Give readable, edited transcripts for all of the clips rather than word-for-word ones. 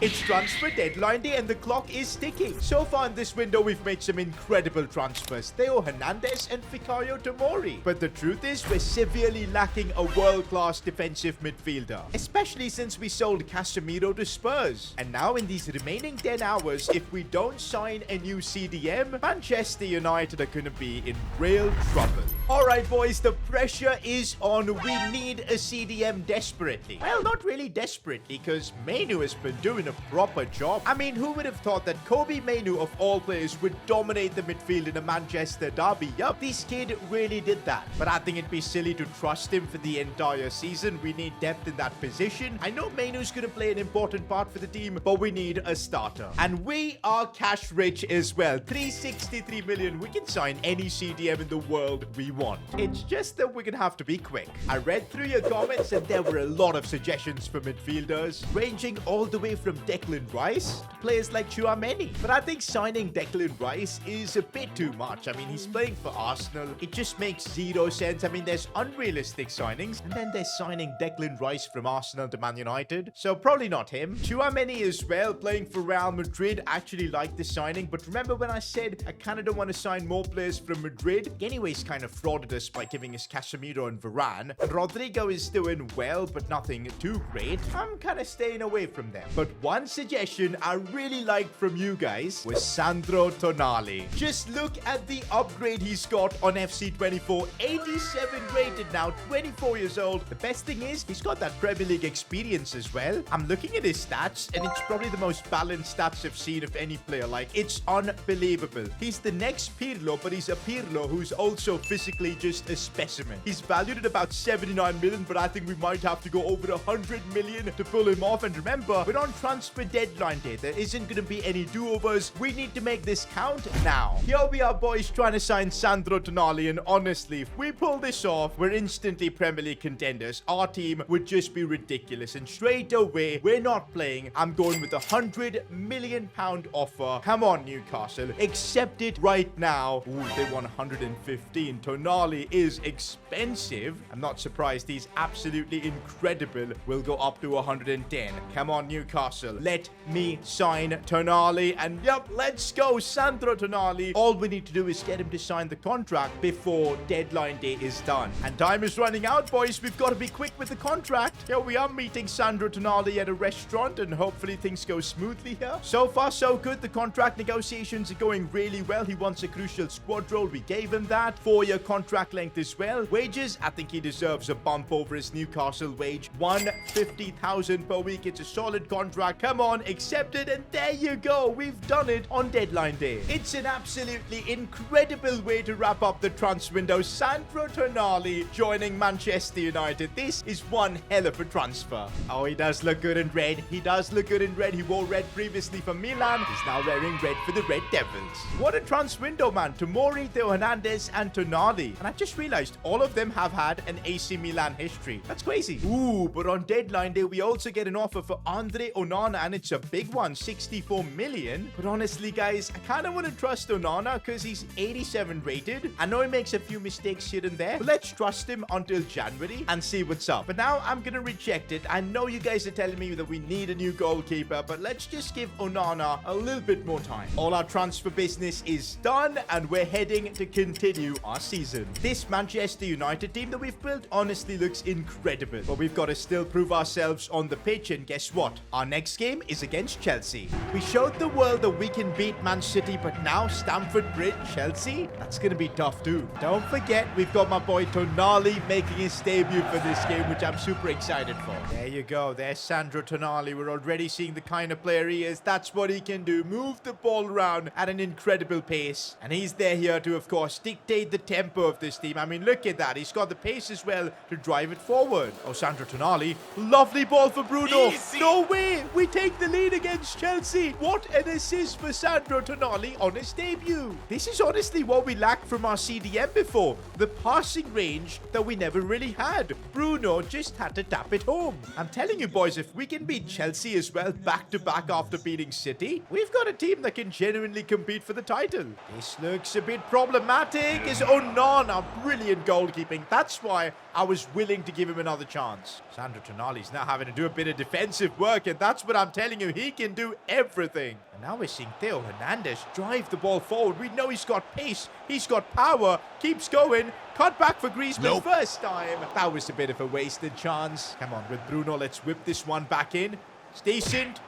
It's transfer deadline day and the clock is ticking. So far in this window, we've made some incredible transfers. Theo Hernandez and Fikayo Tomori. But the truth is, we're severely lacking a world-class defensive midfielder. Especially since we sold Casemiro to Spurs. And now in these remaining 10 hours, if we don't sign a new CDM, Manchester United are going to be in real trouble. Alright boys, the pressure is on. We need a CDM desperately. Well, not really desperately, because Mainu has been doing a proper job. I mean, who would have thought that Kobe Mainu, of all players, would dominate the midfield in a Manchester derby? Yup, this kid really did that. But I think it'd be silly to trust him for the entire season. We need depth in that position. I know Mainu's going to play an important part for the team, but we need a starter. And we are cash rich as well. 363 million. We can sign any CDM in the world we want. It's just that we're going to have to be quick. I read through your comments and there were a lot of suggestions for midfielders, ranging all the way from Declan Rice to players like Tchouaméni. But I think signing Declan Rice is a bit too much. I mean, he's playing for Arsenal. It just makes zero sense. I mean, there's unrealistic signings, and then there's signing Declan Rice from Arsenal to Man United. So probably not him. Tchouaméni as well, playing for Real Madrid. I actually like this signing, but remember when I said I kind of don't want to sign more players from Madrid? Anyways, kind of frauded us by giving us Casemiro and Varane. And Rodrigo is doing well, but nothing too great. I'm kind of staying away from them. But one suggestion I really liked from you guys was Sandro Tonali. Just look at the upgrade he's got on FC24. 87 rated now, 24 years old. The best thing is he's got that Premier League experience as well. I'm looking at his stats and it's probably the most balanced stats I've seen of any player. Like, it's unbelievable. He's the next Pirlo, but he's a Pirlo who's also physically just a specimen. He's valued at about 79 million, but I think we might have to go over 100 million to pull him off. And remember, we're on transfer deadline day. There isn't going to be any do-overs. We need to make this count now. Here we are, boys, trying to sign Sandro Tonali, and honestly, if we pull this off, we're instantly Premier League contenders. Our team would just be ridiculous, and straight away, we're not playing. I'm going with a £100 million offer. Come on, Newcastle. Accept it right now. Ooh, they want 115. Tonali is expensive. I'm not surprised. He's absolutely incredible. We'll go up to 110. Come on, Newcastle. Let me sign Tonali. And yep, let's go, Sandro Tonali. All we need to do is get him to sign the contract before deadline day is done. And time is running out, boys. We've got to be quick with the contract. Here we are meeting Sandro Tonali at a restaurant, and hopefully things go smoothly here. So far, so good. The contract negotiations are going really well. He wants a crucial squad role. We gave him that. 4-year contract length as well. Wages, I think he deserves a bump over his Newcastle wage. 150,000 per week. It's a solid contract. Come on, accept it, and there you go. We've done it on deadline day. It's an absolutely incredible way to wrap up the transfer window. Sandro Tonali joining Manchester United. This is one hell of a transfer. Oh, he does look good in red. He does look good in red. He wore red previously for Milan. He's now wearing red for the Red Devils. What a transfer window, man. Tomori, Theo Hernandez, and Tonali. And I just realized all of them have had an AC Milan history. That's crazy. Ooh, but on deadline day, we also get an offer for Andre Onana, and it's a big one, 64 million. But honestly, guys, I kind of want to trust Onana because he's 87 rated. I know he makes a few mistakes here and there, but let's trust him until January and see what's up. But now I'm going to reject it. I know you guys are telling me that we need a new goalkeeper, but let's just give Onana a little bit more time. All our transfer business is done, and we're heading to continue our season. This Manchester United team that we've built honestly looks incredible, but we've got to still prove ourselves on the pitch, and guess what? Our next game is against Chelsea. We showed the world that we can beat Man City, but now Stamford Bridge, Chelsea? That's going to be tough too. Don't forget, we've got my boy Tonali making his debut for this game, which I'm super excited for. There you go. There's Sandro Tonali. We're already seeing the kind of player he is. That's what he can do. Move the ball around at an incredible pace. And he's there here to, of course, dictate the tempo of this team. I mean, look at that. He's got the pace as well to drive it forward. Oh, Sandro Tonali. Lovely ball for Bruno. Easy. No way. We take the lead against Chelsea. What an assist for Sandro Tonali on his debut. This is honestly what we lacked from our CDM before. The passing range that we never really had. Bruno just had to tap it home. I'm telling you, boys, if we can beat Chelsea as well back-to-back after beating City, we've got a team that can genuinely compete for the title. This looks a bit problematic. Is Onana Onana, brilliant goalkeeping. That's why I was willing to give him another chance. Sandro Tonali's now having to do a bit of defensive work, and that's what I'm telling you. He can do everything. And now we're seeing Theo Hernandez drive the ball forward. We know he's got pace. He's got power. Keeps going. Cut back for Griezmann first time. That was a bit of a wasted chance. Come on, with Bruno, let's whip this one back in. It's decent.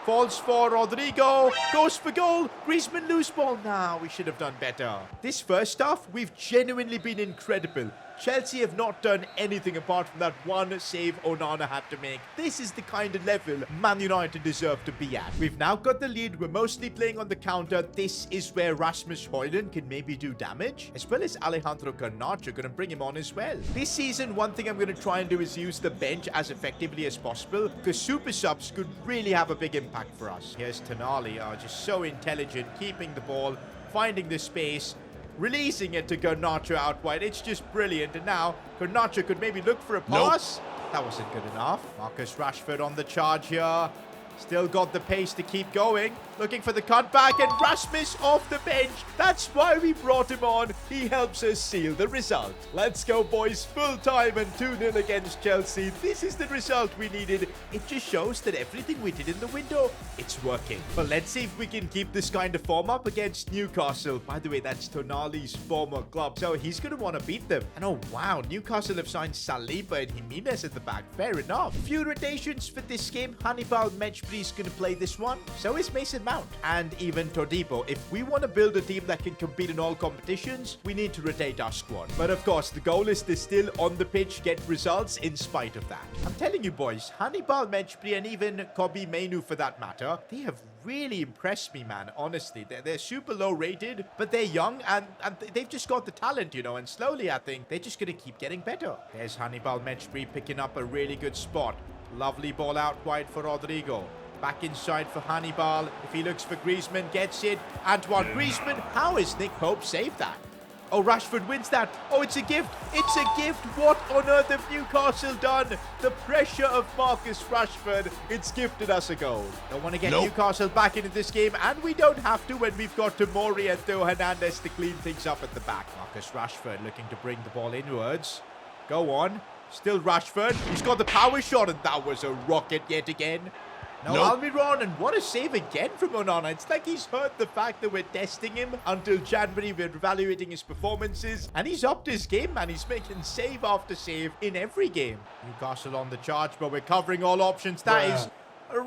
Falls for Rodrigo. Goes for goal. Griezmann loose ball. Nah, we should have done better. This first half, we've genuinely been incredible. Chelsea have not done anything apart from that one save Onana had to make. This is the kind of level Man United deserve to be at. We've now got the lead. We're mostly playing on the counter. This is where Rasmus Højlund can maybe do damage, as well as Alejandro Garnacho. Going to bring him on as well. This season, one thing I'm going to try and do is use the bench as effectively as possible, because super subs could really have a big impact for us. Here's Tonali, just so intelligent, keeping the ball, finding the space, releasing it to Garnacho out wide. It's just brilliant. And now Garnacho could maybe look for a pass. That wasn't good enough. Marcus Rashford on the charge here. Still got the pace to keep going. Looking for the cutback, and Rasmus off the bench. That's why we brought him on. He helps us seal the result. Let's go, boys. Full time and 2-0 against Chelsea. This is the result we needed. It just shows that everything we did in the window, it's working. But let's see if we can keep this kind of form up against Newcastle. By the way, that's Tonali's former club, so he's going to want to beat them. And oh wow, Newcastle have signed Saliba and Jimenez at the back. Fair enough. Few rotations for this game. Hannibal Mejbri's going to play this one. So is Mason Mount and even Todibo. If we want to build a team that can compete in all competitions, we need to rotate our squad. But of course, the goal is to still on the pitch get results in spite of that. I'm telling you, boys, Hannibal Mejbri and even Kobbie Mainoo for that matter, they have really impressed me, man. Honestly, they're super low rated, but they're young and they've just got the talent, you know, and slowly I think they're just going to keep getting better. There's Hannibal Mejbri picking up a really good spot. Lovely ball out wide for Rodrigo. Back inside for Hannibal. If he looks for Griezmann, gets it. Antoine Griezmann. How has Nick Pope saved that? Oh, Rashford wins that. Oh, it's a gift. It's a gift. What on earth have Newcastle done? The pressure of Marcus Rashford. It's gifted us a goal. Don't want to get Newcastle back into this game, and we don't have to when we've got Tomori and Theo Hernandez to clean things up at the back. Marcus Rashford looking to bring the ball inwards. Go on. Still Rashford. He's got the power shot, and that was a rocket yet again. Now Almiron, and what a save again from Onana. It's like he's heard the fact that we're testing him until January. We're evaluating his performances, and he's upped his game, man. He's making save after save in every game. Newcastle on the charge, but we're covering all options. That is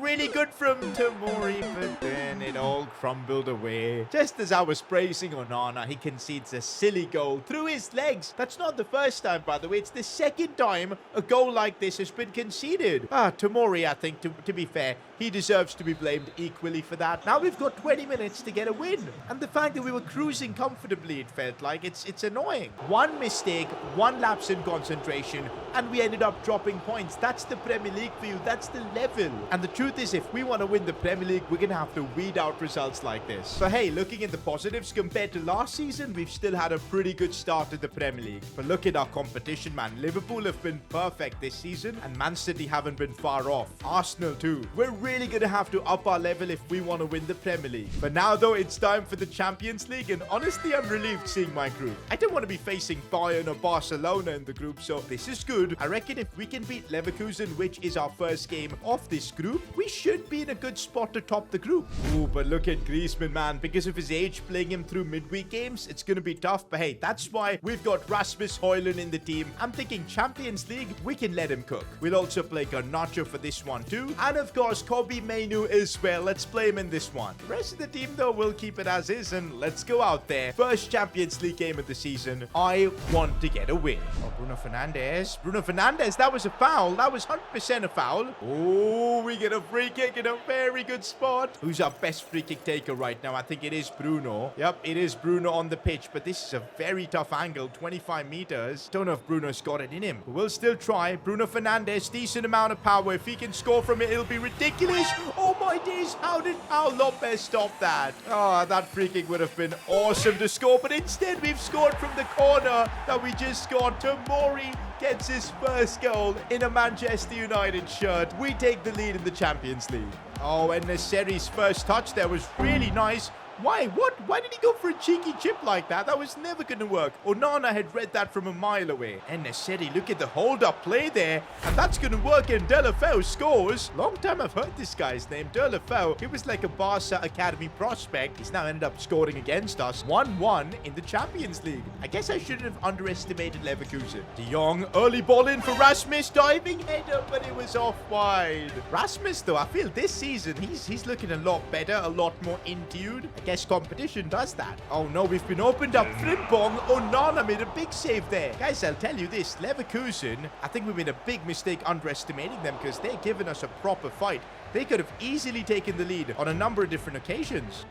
really good from Tomori, but then it all crumbled away. Just as I was praising Onana, he concedes a silly goal through his legs. That's not the first time, by the way. It's the second time a goal like this has been conceded. Tomori, I think, to be fair, he deserves to be blamed equally for that. Now we've got 20 minutes to get a win. And the fact that we were cruising comfortably, it felt like, it's annoying. One mistake, one lapse in concentration, and we ended up dropping points. That's the Premier League for you. That's the level. And the truth is, if we want to win the Premier League, we're going to have to weed out results like this. But hey, looking at the positives, compared to last season, we've still had a pretty good start to the Premier League. But look at our competition, man. Liverpool have been perfect this season, and Man City haven't been far off. Arsenal too. We're really going to have to up our level if we want to win the Premier League. But now, though, it's time for the Champions League, and honestly, I'm relieved seeing my group. I don't want to be facing Bayern or Barcelona in the group, so this is good. I reckon if we can beat Leverkusen, which is our first game of this group, we should be in a good spot to top the group. Ooh, but look at Griezmann, man. Because of his age, playing him through midweek games, it's going to be tough. But hey, that's why we've got Rasmus Højlund in the team. I'm thinking Champions League, we can let him cook. We'll also play Garnacho for this one too. And of course, Kobbie Mainoo as well. Let's play him in this one. The rest of the team, though, we'll keep it as is, and let's go out there. First Champions League game of the season. I want to get a win. Oh, Bruno Fernandes. Bruno Fernandes, that was a foul. That was 100% a foul. Oh, we get a free kick in a very good spot. Who's our best free kick taker right now? I think it is Bruno. Yep, it is Bruno on the pitch, but this is a very tough angle, 25 meters. Don't know if Bruno's got it in him, but we'll still try. Bruno Fernandes, decent amount of power. If he can score from it, it'll be ridiculous. Oh my days, how did Paul Lopez stop that? Oh, that free kick would have been awesome to score, but instead we've scored from the corner that we just scored. Tomori gets his first goal in a Manchester United shirt. We take the lead in the Champions League. Oh, and Neseri's first touch there was really nice. Why? What? Why did he go for a cheeky chip like that? That was never going to work. Onana had read that from a mile away. And Naseri, look at the hold-up play there. And that's going to work, and Delafeu scores. Long time I've heard this guy's name, Delafeu. He was like a Barca Academy prospect. He's now ended up scoring against us. 1-1 in the Champions League. I guess I shouldn't have underestimated Leverkusen. De Jong, early ball in for Rasmus. Diving header, but it was off wide. Rasmus, though, I feel this season, he's looking a lot better, a lot more in tune. I guess competition does that. Oh no, we've been opened up. Frimpong. Onana made a big save there. Guys, I'll tell you this. Leverkusen, I think we made a big mistake underestimating them because they're giving us a proper fight. They could have easily taken the lead on a number of different occasions.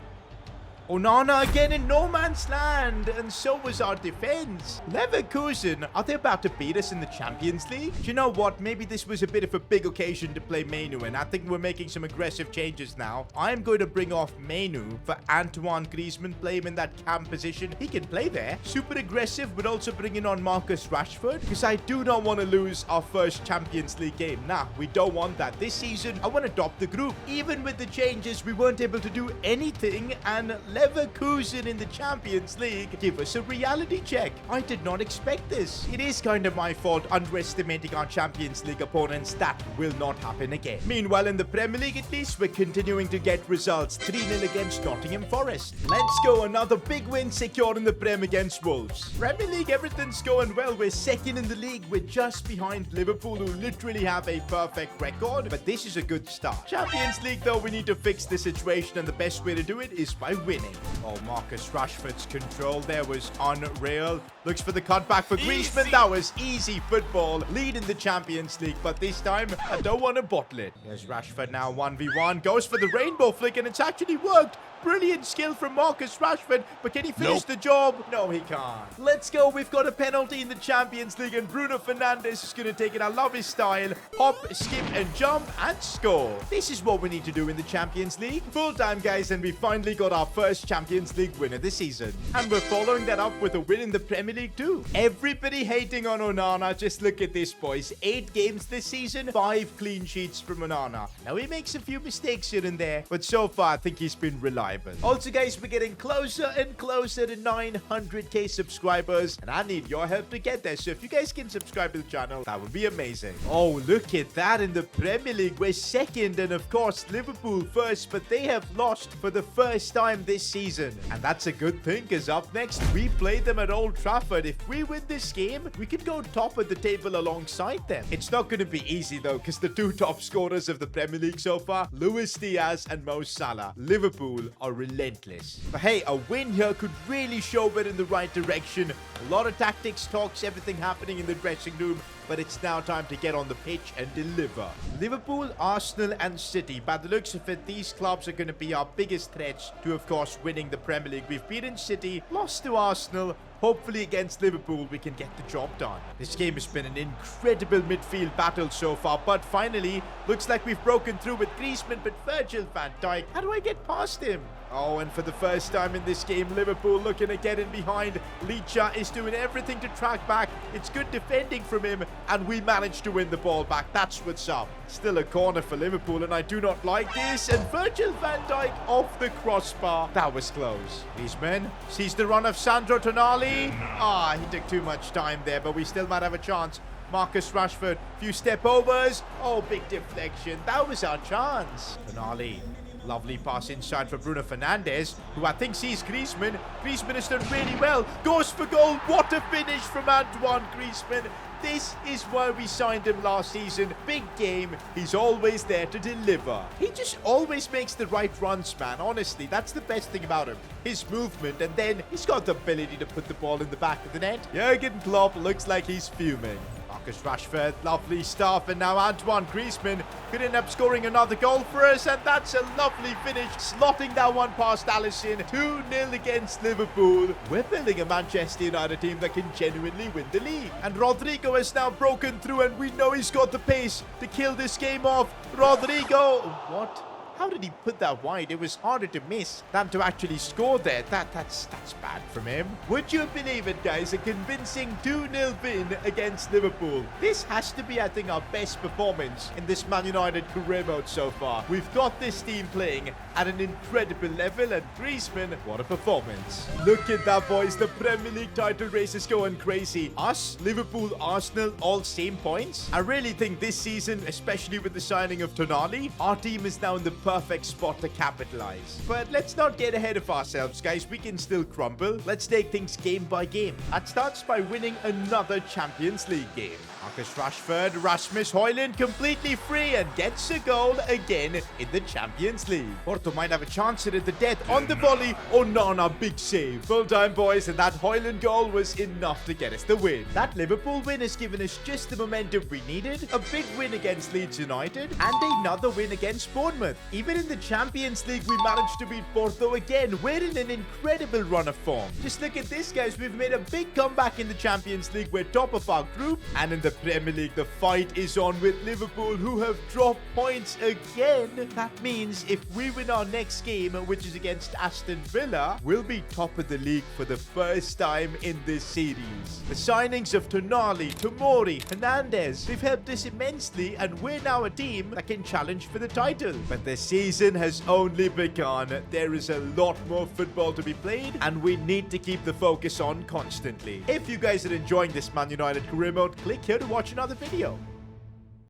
Onana again in no man's land, and so was our defense. Leverkusen, are they about to beat us in the Champions League? Do you know what? Maybe this was a bit of a big occasion to play Menu, and I think we're making some aggressive changes now. I'm going to bring off Menu for Antoine Griezmann, play him in that cam position. He can play there. Super aggressive, but also bringing on Marcus Rashford, because I do not want to lose our first Champions League game. Nah, we don't want that. This season, I want to top the group. Even with the changes, we weren't able to do anything, and Leverkusen in the Champions League give us a reality check. I did not expect this. It is kind of my fault underestimating our Champions League opponents. That will not happen again. Meanwhile, in the Premier League at least, we're continuing to get results. 3-0 against Nottingham Forest. Let's go. Another big win secured in the Prem against Wolves. Premier League, everything's going well. We're second in the league. We're just behind Liverpool, who literally have a perfect record. But this is a good start. Champions League, though, we need to fix the situation, and the best way to do it is by winning. Oh, Marcus Rashford's control there was unreal. Looks for the cutback for Griezmann. That was easy football. Lead in the Champions League, but this time I don't want to bottle it. There's Rashford now 1v1. Goes for the rainbow flick, and it's actually worked. Brilliant skill from Marcus Rashford, but can he finish the job? No, he can't. Let's go. We've got a penalty in the Champions League, and Bruno Fernandes is going to take it. I love his style. Hop, skip, and jump, and score. This is what we need to do in the Champions League. Full time, guys, and we finally got our first Champions League win of the season. And we're following that up with a win in the Premier League too. Everybody hating on Onana. Just look at this, boys. 8 games this season, 5 clean sheets from Onana. Now, he makes a few mistakes here and there, but so far, I think he's been reliable. Also, guys, we're getting closer and closer to 900k subscribers, and I need your help to get there. So if you guys can subscribe to the channel, that would be amazing. Oh, look at that. In the Premier League, we're second, and of course, Liverpool first, but they have lost for the first time this season. And that's a good thing, because up next, we play them at Old Trafford. If we win this game, we could go top of the table alongside them. It's not going to be easy, though, because the 2 top scorers of the Premier League so far, Luis Diaz and Mo Salah. Liverpool are relentless. But hey, a win here could really show it in the right direction. A lot of tactics, talks, everything happening in the dressing room, but it's now time to get on the pitch and deliver. Liverpool, Arsenal, and City. By the looks of it, these clubs are going to be our biggest threats to, of course, winning the Premier League. We've beaten City, lost to Arsenal. Hopefully against Liverpool, we can get the job done. This game has been an incredible midfield battle so far, but finally, looks like we've broken through with Griezmann, but Virgil van Dijk, how do I get past him? Oh, and for the first time in this game, Liverpool looking to get in behind. Licha is doing everything to track back. It's good defending from him, and we managed to win the ball back. That's what's up. Still a corner for Liverpool, and I do not like this. And Virgil van Dijk off the crossbar. That was close. Griezmann sees the run of Sandro Tonali. He took too much time there, but we still might have a chance. Marcus Rashford, few step overs. Oh, big deflection. That was our chance. Tonali. Lovely pass inside for Bruno Fernandes, who I think sees Griezmann. Griezmann has done really well. Goes for goal. What a finish from Antoine Griezmann. This is why we signed him last season. Big game. He's always there to deliver. He just always makes the right runs, man. Honestly, that's the best thing about him. His movement, and then he's got the ability to put the ball in the back of the net. Jurgen Klopp looks like he's fuming. Marcus Rashford, lovely stuff, and now Antoine Griezmann could end up scoring another goal for us, and that's a lovely finish, slotting that one past Alisson. 2-0 against Liverpool. We're building a Manchester United team that can genuinely win the league. And Rodrigo has now broken through, and we know he's got the pace to kill this game off. Rodrigo, what? How did he put that wide? It was harder to miss than to actually score there. That's bad from him. Would you believe it, guys? A convincing 2-0 win against Liverpool. This has to be, I think, our best performance in this Man United career mode so far. We've got this team playing at an incredible level, and Griezmann, what a performance. Look at that, boys. The Premier League title race is going crazy. Us, Liverpool, Arsenal, all same points. I really think this season, especially with the signing of Tonali, our team is now in the perfect spot to capitalize. But let's not get ahead of ourselves, guys. We can still crumble. Let's take things game by game. That starts by winning another Champions League game. Marcus Rashford, Rasmus Højlund completely free and gets a goal again in the Champions League. Porto might have a chance here at the death on the volley. Onana, big save. Full time, boys, and that Højlund goal was enough to get us the win. That Liverpool win has given us just the momentum we needed, a big win against Leeds United, and another win against Bournemouth. Even in the Champions League, we managed to beat Porto again. We're in an incredible run of form. Just look at this, guys. We've made a big comeback in the Champions League. We're top of our group, and in the Premier League, the fight is on with Liverpool, who have dropped points again. That means if we win our next game, which is against Aston Villa, we'll be top of the league for the first time in this series. The signings of Tonali, Tomori, Hernandez, they've helped us immensely, and we're now a team that can challenge for the title. But the season has only begun. There is a lot more football to be played, and we need to keep the focus on constantly. If you guys are enjoying this Man United career mode, click here to watch another video.